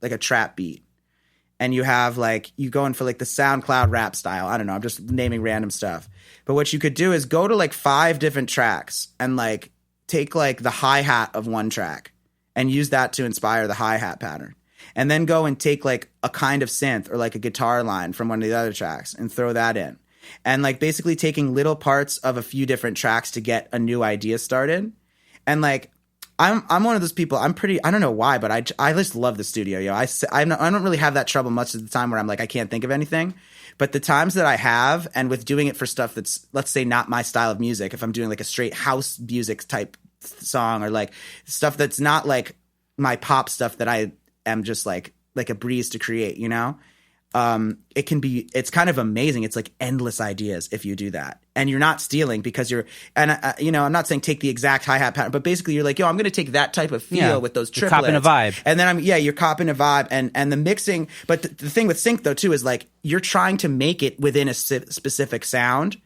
like a trap beat, and you have like, you go in for like the SoundCloud rap style. I don't know. I'm just naming random stuff. But what you could do is go to like 5 different tracks and like take like the hi-hat of one track and use that to inspire the hi-hat pattern. And then go and take like a kind of synth or like a guitar line from one of the other tracks and throw that in. And like basically taking little parts of a few different tracks to get a new idea started. And like, I'm one of those people. I don't know why, but I just love the studio. Yo, I don't really have that trouble much of the time where I'm like, I can't think of anything. But the times that I have, and with doing it for stuff that's, let's say, not my style of music, if I'm doing like a straight house music type song, or like stuff that's not like my pop stuff that I am just like a breeze to create, you know? It's kind of amazing. It's like endless ideas if you do that, and you're not stealing because I'm not saying take the exact hi-hat pattern, but basically you're like, yo, I'm going to take that type of feel with those triplets. You're copping a vibe. And then you're copping a vibe, and the mixing. But the thing with sync though too is like, you're trying to make it within a specific sound,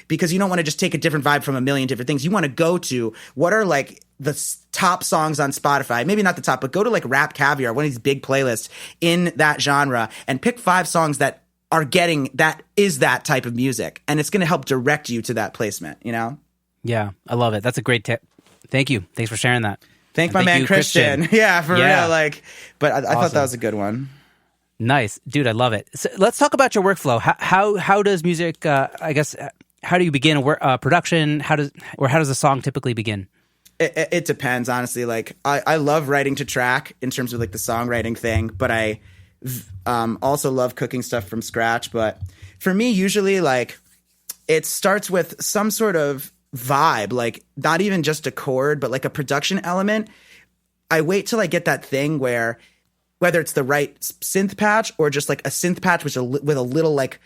because you don't want to just take a different vibe from a million different things. You want to go to what are like the top songs on Spotify, maybe not the top, but go to like Rap Caviar, one of these big playlists in that genre, and pick 5 songs that are getting that is that type of music, and it's going to help direct you to that placement, you know? Yeah, I love it. That's a great tip. Thank you. Thanks for sharing that. Thank my man Christian. Yeah, for real. Like, but I thought that was a good one. Nice, dude. I love it. So let's talk about your workflow. How does music? How do you begin a production? How does a song typically begin? It depends, honestly. Like, I love writing to track in terms of like the songwriting thing, but I also love cooking stuff from scratch. But for me, usually like it starts with some sort of vibe, like not even just a chord, but like a production element. I wait till I get that thing where, whether it's the right synth patch or just like a synth patch with a little like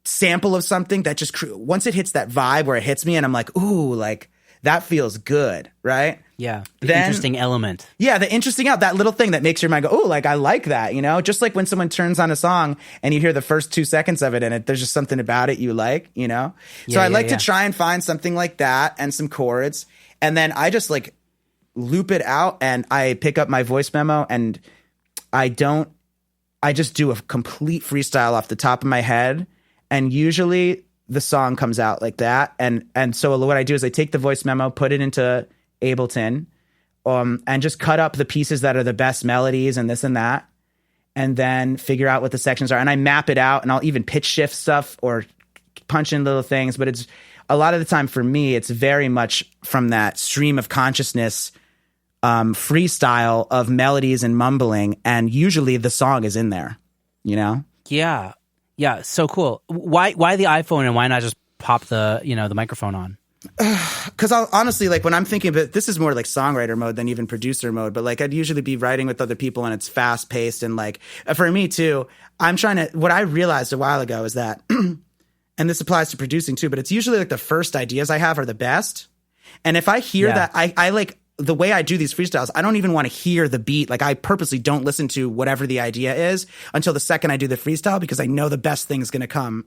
sample of something that just once it hits that vibe where it hits me and I'm like, ooh, like that feels good, right? Yeah, interesting element. Yeah, the interesting out, that little thing that makes your mind go, oh, like I like that, you know? Just like when someone turns on a song and you hear the first 2 seconds of it and there's just something about it you like, you know? So I like to try and find something like that and some chords, and then I just like loop it out, and I pick up my voice memo, and I just do a complete freestyle off the top of my head, and usually the song comes out like that. And so what I do is I take the voice memo, put it into Ableton, and just cut up the pieces that are the best melodies and this and that, and then figure out what the sections are. And I map it out, and I'll even pitch shift stuff or punch in little things. But it's a lot of the time for me, it's very much from that stream of consciousness freestyle of melodies and mumbling. And usually the song is in there, you know? Yeah. Yeah, so cool. Why the iPhone, and why not just pop the microphone on? Because honestly, like when I'm thinking about this, is more like songwriter mode than even producer mode. But like I'd usually be writing with other people, and it's fast paced, and like for me too, what I realized a while ago is that, and this applies to producing too, but it's usually like the first ideas I have are the best. And if I hear that, I like the way I do these freestyles, I don't even want to hear the beat. Like I purposely don't listen to whatever the idea is until the second I do the freestyle, because I know the best thing is going to come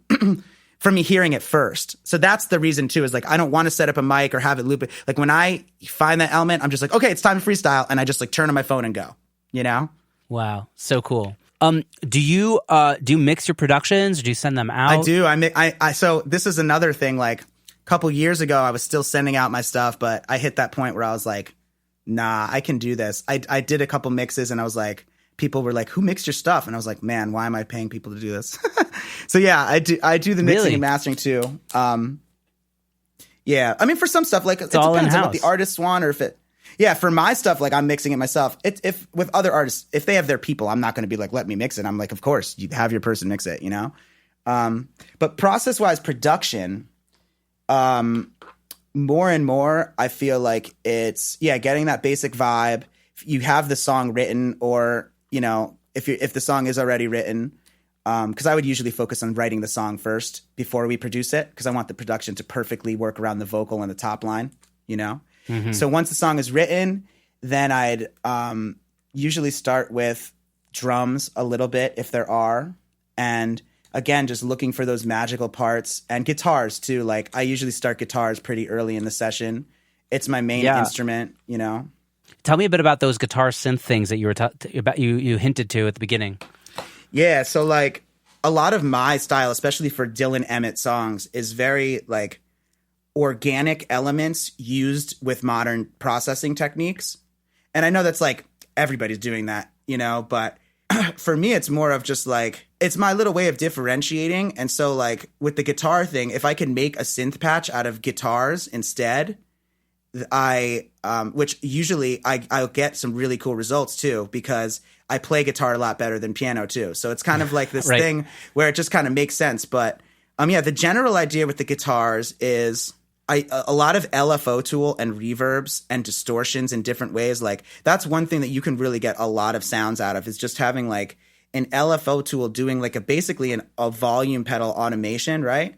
from me hearing it first. So that's the reason too, is like, I don't want to set up a mic or have it loop it. Like when I find that element, I'm just like, okay, it's time to freestyle. And I just like turn on my phone and go, you know? Wow. So cool. Do you mix your productions, or do you send them out? I do. So this is another thing. Like a couple years ago, I was still sending out my stuff, but I hit that point where I was like, nah, I can do this. I did a couple mixes, and I was like, people were like, who mixed your stuff? And I was like, man, why am I paying people to do this? So yeah, I do the mixing and mastering too. Yeah, I mean, for some stuff, like it depends on what the artists want, or if it. Yeah, for my stuff, like I'm mixing it myself. If with other artists, if they have their people, I'm not going to be like, let me mix it. I'm like, of course, you have your person mix it, you know. But process-wise, production, more and more, I feel like it's getting that basic vibe. You have the song written, or you know, if the song is already written, because I would usually focus on writing the song first before we produce it, because I want the production to perfectly work around the vocal and the top line, you know. Mm-hmm. So once the song is written, then I'd usually start with drums a little bit if there are, and again, just looking for those magical parts, and guitars too. Like I usually start guitars pretty early in the session. It's my main instrument, you know. Tell me a bit about those guitar synth things that you were about. You hinted to at the beginning. Yeah, so like a lot of my style, especially for Dylan Emmett songs, is very like organic elements used with modern processing techniques. And I know that's like everybody's doing that, you know, but for me, it's more of just like, it's my little way of differentiating. And so like with the guitar thing, if I can make a synth patch out of guitars instead, which usually I'll get some really cool results too, because I play guitar a lot better than piano too. So it's kind of like this right. thing where it just kind of makes sense. But yeah, the general idea with the guitars is a lot of LFO tool and reverbs and distortions in different ways. Like that's one thing that you can really get a lot of sounds out of, is just having like an LFO tool doing like basically a volume pedal automation, right?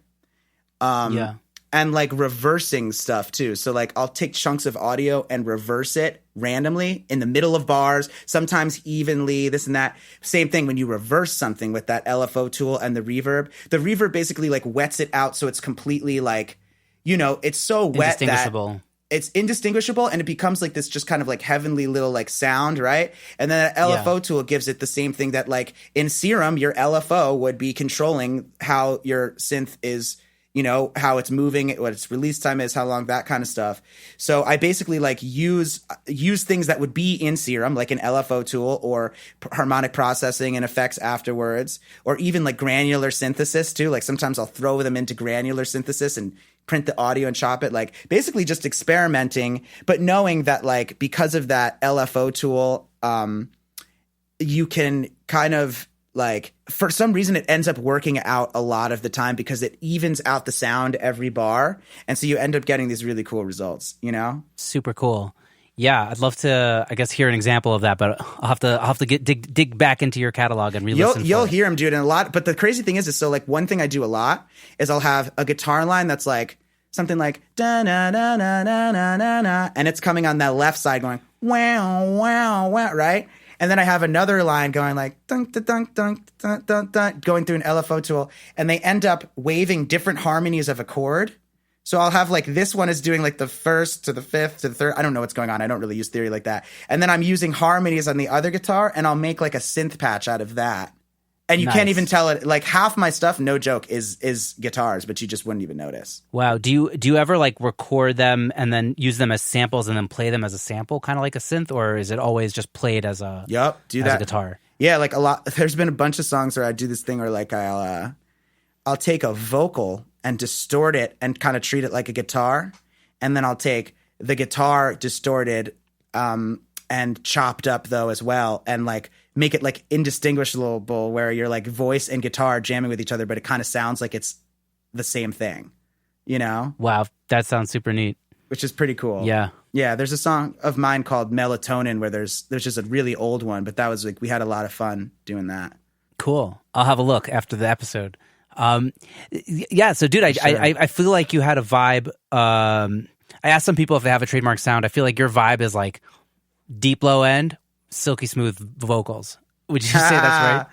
Yeah. And like reversing stuff too. So like I'll take chunks of audio and reverse it randomly in the middle of bars, sometimes evenly, this and that. Same thing when you reverse something with that LFO tool and the reverb basically like wets it out so it's completely like, you know, it's so wet that it's indistinguishable, and it becomes like this just kind of like heavenly little like sound, right? And then an LFO tool gives it the same thing that like in Serum, your LFO would be controlling how your synth is, you know, how it's moving, what its release time is, how long, that kind of stuff. So I basically like use things that would be in Serum, like an LFO tool or harmonic processing and effects afterwards, or even like granular synthesis too. Like sometimes I'll throw them into granular synthesis and print the audio and chop it, like basically just experimenting, but knowing that like because of that LFO tool, you can kind of like, for some reason it ends up working out a lot of the time because it evens out the sound every bar. And so you end up getting these really cool results, you know? Super cool. Yeah, I'd love to, I guess, hear an example of that, but I'll have to dig back into your catalog and re-listen. You'll hear him do it in a lot. But the crazy thing is so like one thing I do a lot is I'll have a guitar line that's like something like da na na na na na na na, and it's coming on that left side going wow wow wow, right? And then I have another line going like dunk dunk dunk dunk dunk dunk, going through an LFO tool, and they end up waving different harmonies of a chord. So I'll have like this one is doing like the first to the fifth to the third. I don't know what's going on. I don't really use theory like that. And then I'm using harmonies on the other guitar, and I'll make like a synth patch out of that. And you can't even tell it. Like half my stuff, no joke, is guitars, but you just wouldn't even notice. Wow. Do you ever like record them and then use them as samples and then play them as a sample, kind of like a synth, or is it always just played as a a guitar? Yeah, like a lot. There's been a bunch of songs where I do this thing where like I'll take a vocal and distort it and kind of treat it like a guitar, and then I'll take the guitar distorted and chopped up though as well, and like make it like indistinguishable where you're like voice and guitar jamming with each other, but it kind of sounds like it's the same thing, you know? Wow, that sounds super neat. Which is pretty cool. Yeah. Yeah, there's a song of mine called Melatonin where there's just a really old one, but that was like, we had a lot of fun doing that. Cool. I'll have a look after the episode. Yeah, so dude, I feel like you had a vibe. I asked some people if they have a trademark sound. I feel like your vibe is like deep low end, silky smooth vocals. Would you say that's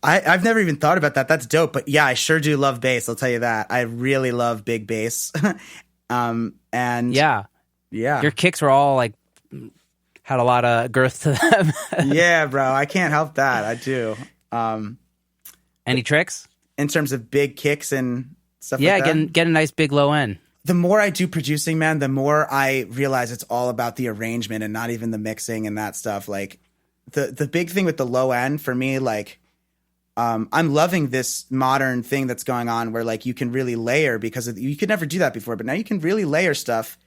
right? I've never even thought about that. That's dope. But yeah, I sure do love bass. I'll tell you that. I really love big bass. And yeah, your kicks were all like had a lot of girth to them. Yeah, bro. I can't help that. I do. Any tricks in terms of big kicks and stuff like that? Yeah, get a nice big low end. The more I do producing, man, the more I realize it's all about the arrangement and not even the mixing and that stuff. Like the big thing with the low end for me, like I'm loving this modern thing that's going on where like you can really layer, because you could never do that before, but now you can really layer stuff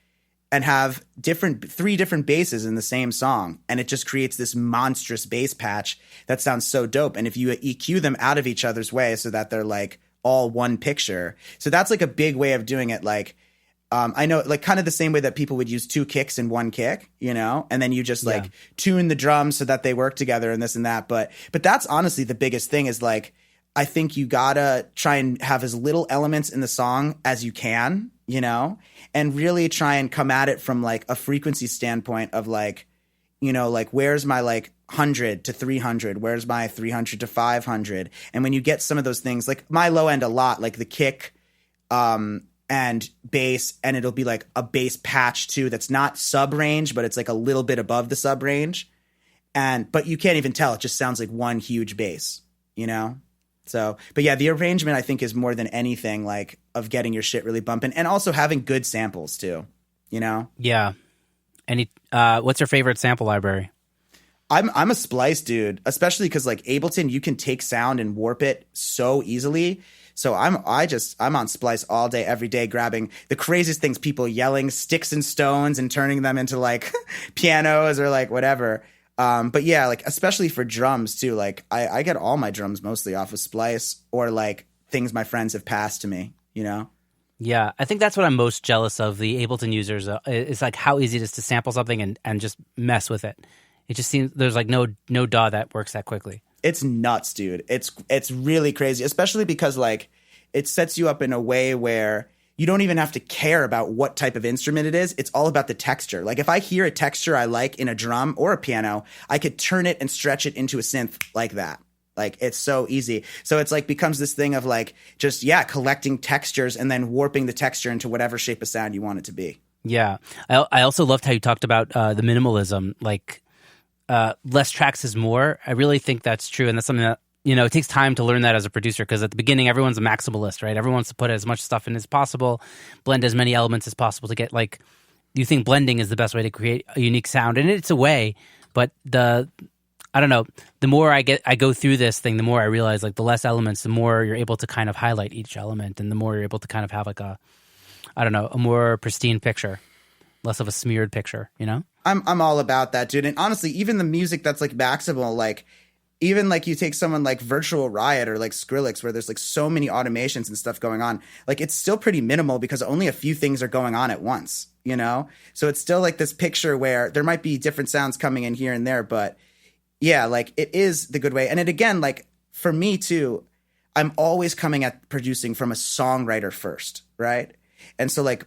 and have three different basses in the same song, and it just creates this monstrous bass patch that sounds so dope. And if you EQ them out of each other's way so that they're like all one picture, so that's like a big way of doing it. Like I know, like kind of the same way that people would use two kicks in one kick, you know, and then you just like tune the drums so that they work together and this and that. But that's honestly the biggest thing is like, I think you gotta try and have as little elements in the song as you can, you know, and really try and come at it from like a frequency standpoint of like, you know, like where's my like 100 to 300, where's my 300 to 500. And when you get some of those things, like my low end a lot, like the kick, and bass, and it'll be like a bass patch too that's not sub range, but it's like a little bit above the sub range. But you can't even tell. It just sounds like one huge bass, you know? So, but yeah, the arrangement I think is more than anything like of getting your shit really bumping, and also having good samples too, you know? Yeah. What's your favorite sample library? I'm a splice dude, especially because like Ableton, you can take sound and warp it so easily. So I'm on Splice all day, every day, grabbing the craziest things, people yelling sticks and stones and turning them into like pianos or like whatever. But yeah, like especially for drums too, like I get all my drums mostly off of Splice or like things my friends have passed to me, you know? Yeah, I think that's what I'm most jealous of the Ableton users. It's like how easy it is to sample something and just mess with it. It just seems there's like no DAW that works that quickly. It's nuts, dude. It's really crazy, especially because like it sets you up in a way where you don't even have to care about what type of instrument it is. It's all about the texture. Like if I hear a texture I like in a drum or a piano, I could turn it and stretch it into a synth like that. Like it's so easy. So it's like becomes this thing of like just, collecting textures and then warping the texture into whatever shape of sound you want it to be. Yeah. I also loved how you talked about the minimalism, like less tracks is more. I really think that's true. And that's something that, you know, it takes time to learn that as a producer, because at the beginning, everyone's a maximalist, right? Everyone wants to put as much stuff in as possible, blend as many elements as possible to get like, you think blending is the best way to create a unique sound. And it's a way, but I don't know, the more I go through this thing, the more I realize like the less elements, the more you're able to kind of highlight each element, and the more you're able to kind of have like a more pristine picture, less of a smeared picture, you know? I'm all about that, dude. And honestly, even the music that's like maximal, like even like you take someone like Virtual Riot or like Skrillex, where there's like so many automations and stuff going on, like it's still pretty minimal because only a few things are going on at once, you know? So it's still like this picture where there might be different sounds coming in here and there, but yeah, like it is the good way. And it again, like for me too, I'm always coming at producing from a songwriter first, right? And so like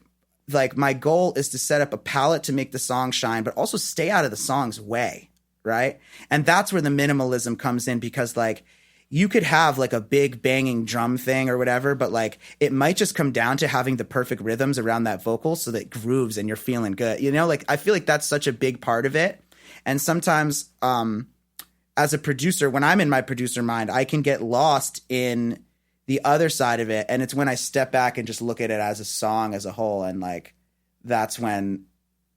my goal is to set up a palette to make the song shine, but also stay out of the song's way, right? And that's where the minimalism comes in, because like you could have like a big banging drum thing or whatever, but like it might just come down to having the perfect rhythms around that vocal so that it grooves and you're feeling good. You know, like I feel like that's such a big part of it. And sometimes as a producer, when I'm in my producer mind, I can get lost in the other side of it. And it's when I step back and just look at it as a song as a whole. And like, that's when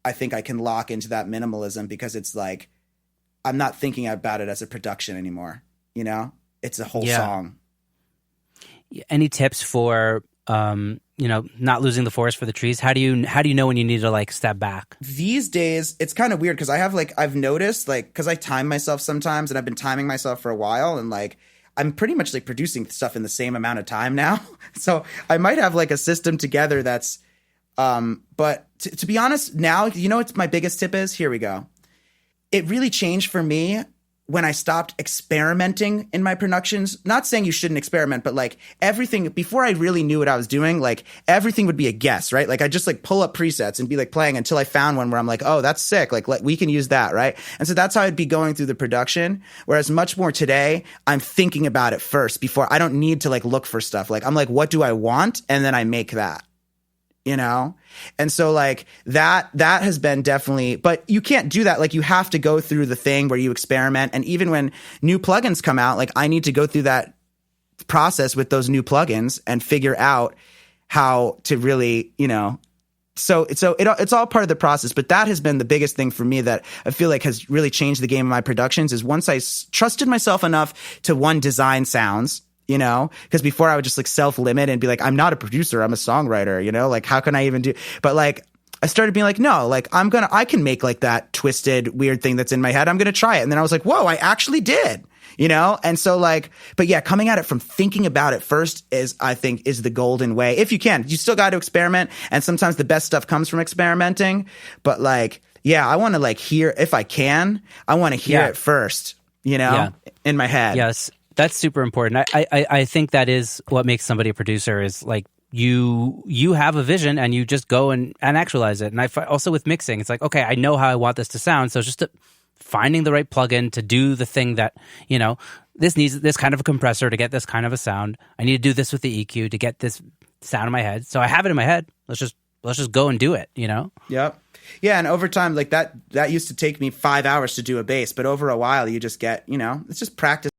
I think I can lock into that minimalism, because it's like, I'm not thinking about it as a production anymore. You know, it's a whole song. Any tips for, not losing the forest for the trees? How do you know when you need to like step back? These days, it's kind of weird because I've noticed like, because I time myself sometimes, and I've been timing myself for a while, and like I'm pretty much like producing stuff in the same amount of time now. So I might have like a system together that's, but to be honest, now, you know what my biggest tip is? Here we go. It really changed for me when I stopped experimenting in my productions. Not saying you shouldn't experiment, but like everything, before I really knew what I was doing, like everything would be a guess, right? Like I just like pull up presets and be like playing until I found one where I'm like, oh, that's sick. Like we can use that, right? And so that's how I'd be going through the production. Whereas much more today, I'm thinking about it first before. I don't need to like look for stuff. Like I'm like, what do I want? And then I make that. You know? And so like that has been definitely, but you can't do that. Like you have to go through the thing where you experiment. And even when new plugins come out, like I need to go through that process with those new plugins and figure out how to really, you know, so it's all part of the process. But that has been the biggest thing for me that I feel like has really changed the game of my productions, is once I trusted myself enough to design sounds, you know, because before I would just like self-limit and be like, I'm not a producer, I'm a songwriter, you know, like how can I even do, but like I started being like, no, like I can make like that twisted weird thing that's in my head. I'm going to try it. And then I was like, whoa, I actually did, you know? And so like, but yeah, coming at it from thinking about it first I think is the golden way. If you can, you still got to experiment. And sometimes the best stuff comes from experimenting, but like, yeah, I want to like hear, if I can, I want to hear it first, you know, in my head. Yes. That's super important. I think that is what makes somebody a producer, is like you have a vision and you just go and actualize it. And also with mixing, it's like, okay, I know how I want this to sound. So it's just finding the right plugin to do the thing that, you know, this needs this kind of a compressor to get this kind of a sound. I need to do this with the EQ to get this sound in my head. So I have it in my head. Let's just go and do it, you know? Yep. Yeah, and over time, like that used to take me 5 hours to do a bass, but over a while you just get, you know, it's just practice